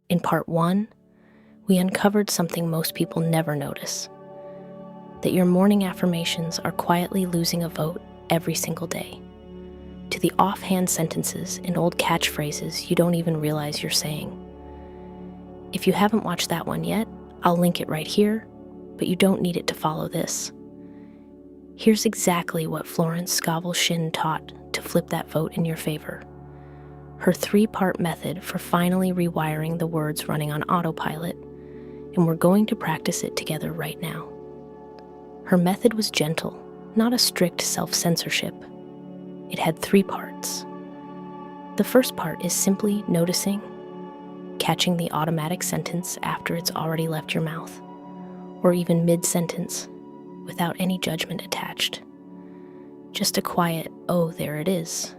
In part 1, we uncovered something most people never notice: that your morning affirmations are quietly losing a vote every single day to the offhand sentences and old catchphrases you don't even realize you're saying. If you haven't watched that one yet, I'll link it right here, but you don't need it to follow this. Here's exactly what Florence Scovel Shinn taught to flip that vote in your favor. Her 3-part method for finally rewiring the words running on autopilot, and we're going to practice it together right now. Her method was gentle, not a strict self-censorship. It had 3 parts. The first part is simply noticing, catching the automatic sentence after it's already left your mouth, or even mid-sentence, without any judgment attached. Just a quiet, "oh, there it is,"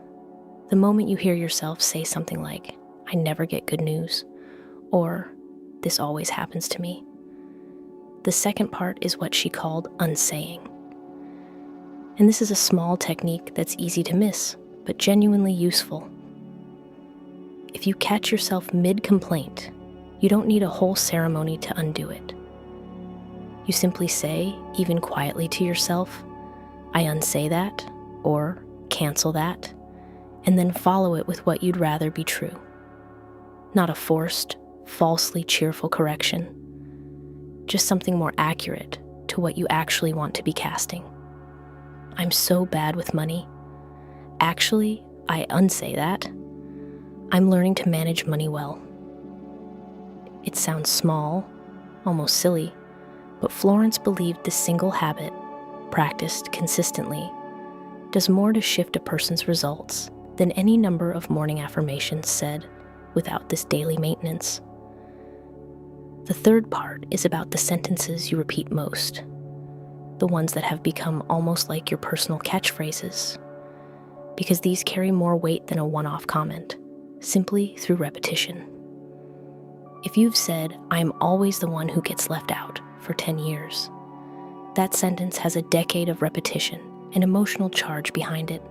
the moment you hear yourself say something like, "I never get good news," or "this always happens to me." The second part is what she called unsaying. And this is a small technique that's easy to miss, but genuinely useful. If you catch yourself mid-complaint, you don't need a whole ceremony to undo it. You simply say, even quietly to yourself, "I unsay that," or "cancel that," and then follow it with what you'd rather be true. Not a forced, falsely cheerful correction, just something more accurate to what you actually want to be casting. "I'm so bad with money. Actually, I unsay that. I'm learning to manage money well." It sounds small, almost silly, but Florence believed this single habit, practiced consistently, does more to shift a person's results than any number of morning affirmations said without this daily maintenance. The third part is about the sentences you repeat most, the ones that have become almost like your personal catchphrases, because these carry more weight than a one-off comment, simply through repetition. If you've said, "I'm always the one who gets left out," for 10 years, that sentence has a decade of repetition and emotional charge behind it.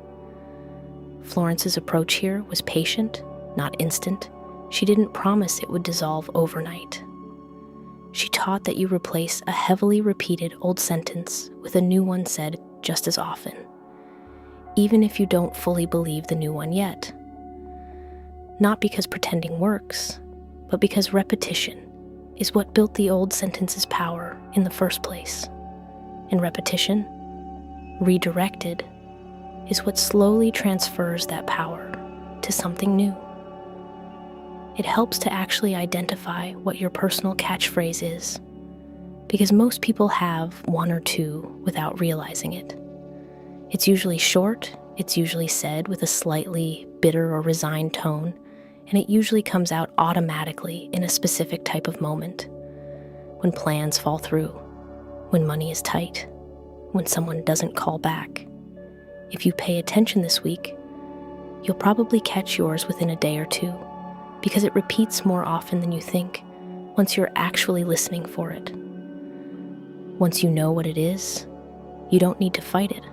Florence's approach here was patient, not instant. She didn't promise it would dissolve overnight. She taught that you replace a heavily repeated old sentence with a new one said just as often, even if you don't fully believe the new one yet. Not because pretending works, but because repetition is what built the old sentence's power in the first place. And repetition, redirected, is what slowly transfers that power to something new. It helps to actually identify what your personal catchphrase is, because most people have 1 or 2 without realizing it. It's usually short, it's usually said with a slightly bitter or resigned tone, and it usually comes out automatically in a specific type of moment. When plans fall through, when money is tight, when someone doesn't call back. If you pay attention this week, you'll probably catch yours within a day or 2, because it repeats more often than you think once you're actually listening for it. Once you know what it is, you don't need to fight it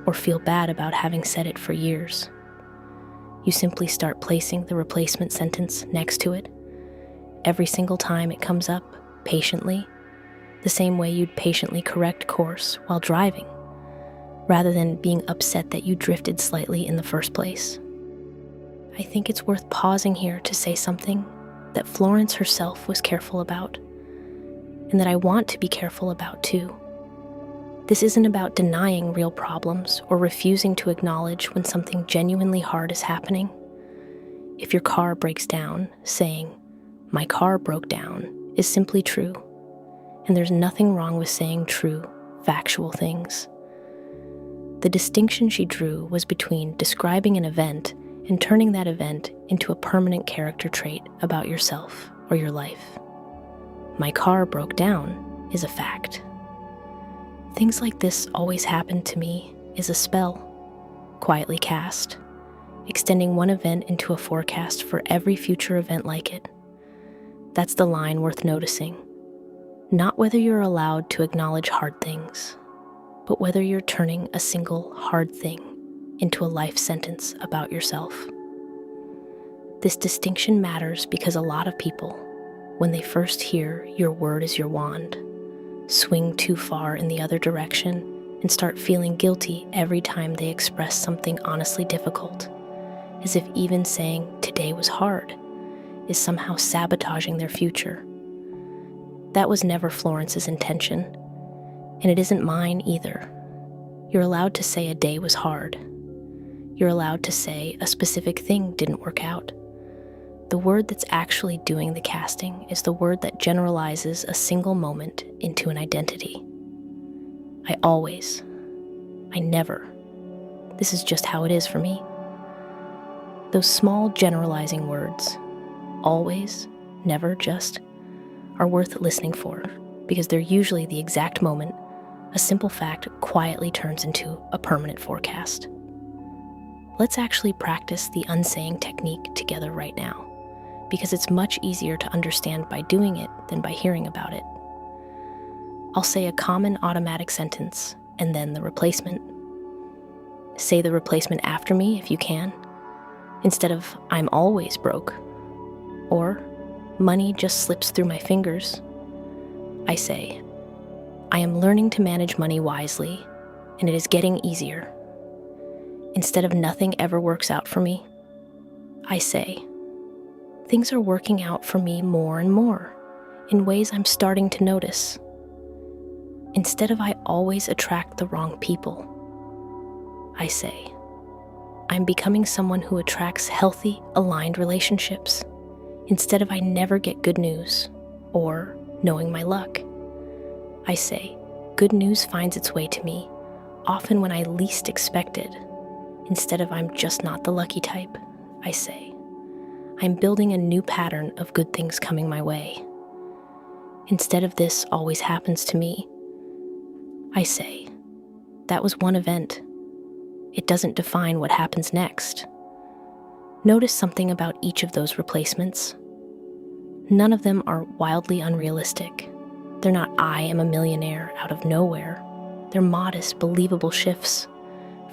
or feel bad about having said it for years. You simply start placing the replacement sentence next to it every single time it comes up, patiently, the same way you'd patiently correct course while driving, rather than being upset that you drifted slightly in the first place. I think it's worth pausing here to say something that Florence herself was careful about, and that I want to be careful about too. This isn't about denying real problems or refusing to acknowledge when something genuinely hard is happening. If your car breaks down, saying, "My car broke down," is simply true, and there's nothing wrong with saying true, factual things. The distinction she drew was between describing an event and turning that event into a permanent character trait about yourself or your life. "My car broke down" is a fact. "Things like this always happen to me" is a spell, quietly cast, extending one event into a forecast for every future event like it. That's the line worth noticing. Not whether you're allowed to acknowledge hard things, but whether you're turning a single hard thing into a life sentence about yourself. This distinction matters because a lot of people, when they first hear your word is your wand, swing too far in the other direction, and start feeling guilty every time they express something honestly difficult, as if even saying today was hard is somehow sabotaging their future. That was never Florence's intention, and it isn't mine either. You're allowed to say a day was hard. You're allowed to say a specific thing didn't work out. The word that's actually doing the casting is the word that generalizes a single moment into an identity. I always. I never. This is just how it is for me. Those small generalizing words, always, never, just, are worth listening for because they're usually the exact moment a simple fact quietly turns into a permanent forecast. Let's actually practice the unsaying technique together right now, because it's much easier to understand by doing it than by hearing about it. I'll say a common automatic sentence and then the replacement. Say the replacement after me if you can, instead of I'm always broke, or money just slips through my fingers. I say, I am learning to manage money wisely, and it is getting easier. Instead of nothing ever works out for me, I say, things are working out for me more and more, in ways I'm starting to notice. Instead of I always attract the wrong people, I say, I'm becoming someone who attracts healthy, aligned relationships, instead of I never get good news, or knowing my luck. I say, good news finds its way to me, often when I least expect it. Instead of I'm just not the lucky type, I say, I'm building a new pattern of good things coming my way. Instead of this always happens to me, I say, that was one event. It doesn't define what happens next. Notice something about each of those replacements. None of them are wildly unrealistic. They're not I am a millionaire out of nowhere. They're modest, believable shifts,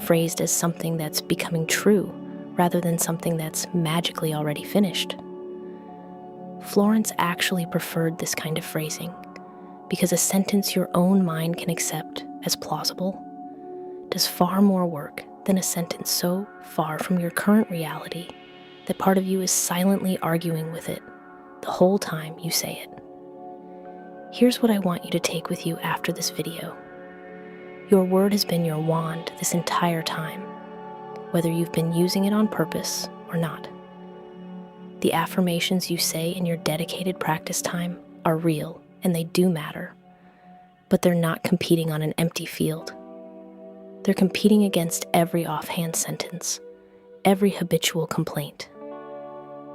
phrased as something that's becoming true rather than something that's magically already finished. Florence actually preferred this kind of phrasing because a sentence your own mind can accept as plausible does far more work than a sentence so far from your current reality that part of you is silently arguing with it the whole time you say it. Here's what I want you to take with you after this video. Your word has been your wand this entire time, whether you've been using it on purpose or not. The affirmations you say in your dedicated practice time are real and they do matter, but they're not competing on an empty field. They're competing against every offhand sentence, every habitual complaint,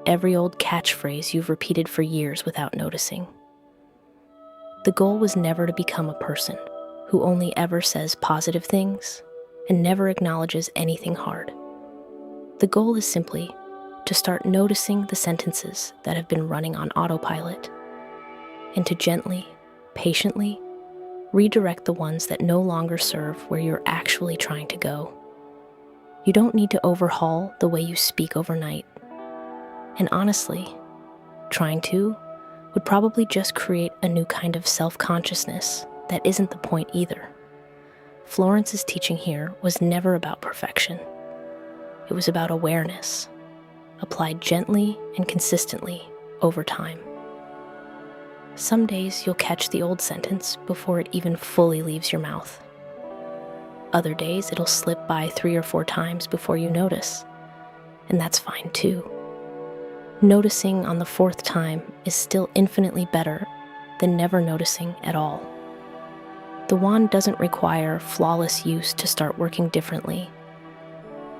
every old catchphrase you've repeated for years without noticing. The goal was never to become a person who only ever says positive things and never acknowledges anything hard. The goal is simply to start noticing the sentences that have been running on autopilot and to gently, patiently redirect the ones that no longer serve where you're actually trying to go. You don't need to overhaul the way you speak overnight. And honestly, trying to would probably just create a new kind of self-consciousness that isn't the point either. Florence's teaching here was never about perfection. It was about awareness, applied gently and consistently over time. Some days you'll catch the old sentence before it even fully leaves your mouth. Other days it'll slip by 3 or 4 times before you notice, and that's fine too. Noticing on the 4th time is still infinitely better than never noticing at all. The wand doesn't require flawless use to start working differently.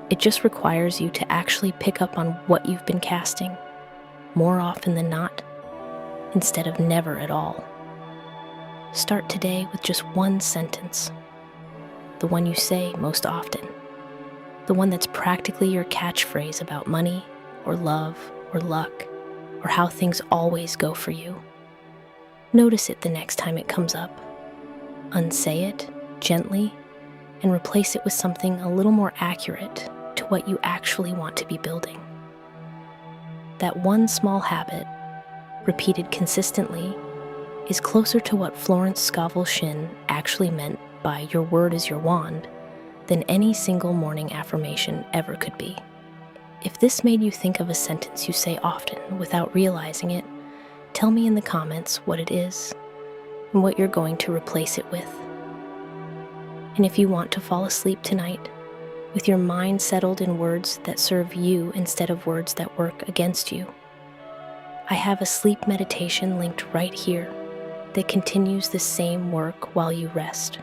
It just requires you to actually pick up on what you've been casting, more often than not, instead of never at all. Start today with just one sentence, the one you say most often, the one that's practically your catchphrase about money or love or luck, or how things always go for you. Notice it the next time it comes up. Unsay it gently and replace it with something a little more accurate to what you actually want to be building. That one small habit, repeated consistently, is closer to what Florence Scovel Shinn actually meant by "your word is your wand" than any single morning affirmation ever could be. If this made you think of a sentence you say often without realizing it, tell me in the comments what it is and what you're going to replace it with. And if you want to fall asleep tonight, with your mind settled in words that serve you instead of words that work against you, I have a sleep meditation linked right here that continues the same work while you rest.